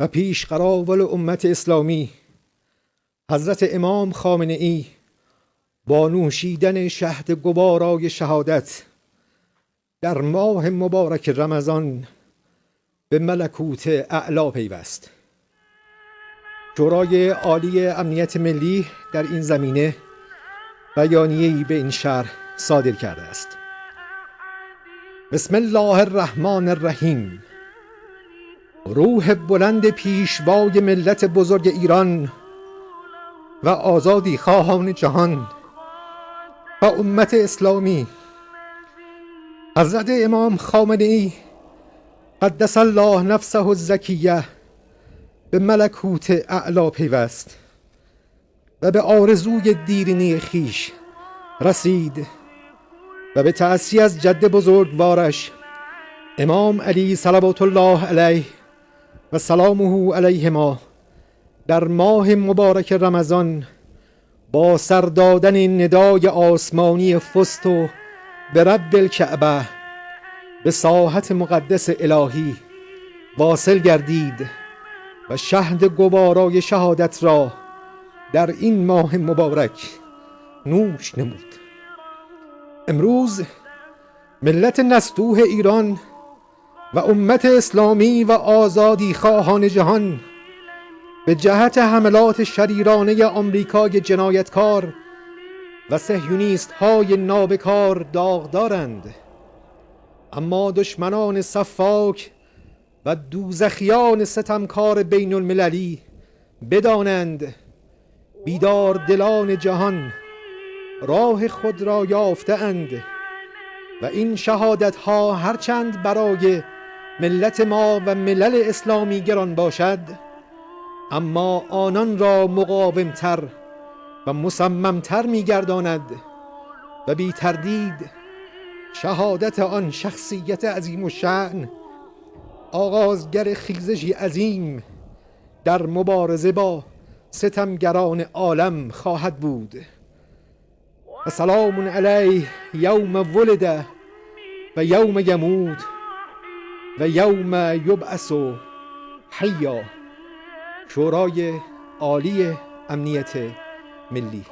و پیشقراول امت اسلامی حضرت امام خامنه ای با نوشیدن شهد گوارای شهادت در ماه مبارک رمضان به ملکوت اعلی پیوست. شورای عالی امنیت ملی در این زمینه بیانیه‌ای به این شرح صادر کرده است. بسم الله الرحمن الرحیم. روح بلند پیشوای ملت بزرگ ایران و آزادی خواهان جهان و امت اسلامی حضرت امام خامنه ای قدس الله نفسه الزکیه به ملکوت اعلی پیوست و به آرزوی دیرینی خیش رسید و به تأسی از جد بزرگوارش امام علی صلوات الله علیه و سلامه علیهما در ماه مبارک رمضان با سر دادن ندای آسمانی فست و به رب الکعبه به ساحت مقدس الهی واصل گردید و شهد گوارای شهادت را در این ماه مبارک نوش نمود. امروز ملت نستوه ایران و امت اسلامی و آزادی خواهان جهان به جهت حملات شریرانه آمریکای جنایتکار و صهیونیست های نابکار داغدارند، اما دشمنان صفاک و دوزخیان ستمکار بین المللی بدانند بیدار دلان جهان راه خود را یافته اند و این شهادت ها هرچند برای ملت ما و ملل اسلامی گران باشد، اما آنان را مقاومتر و مصممتر می گرداند و بی تردید شهادت آن شخصیت عظیم الشأن آغازگر خیزشی عظیم در مبارزه با ستمگران عالم خواهد بود. و سلام علیه یوم ولد و یوم یموت و یوم یبعث حیا. شورای عالی امنیت ملی.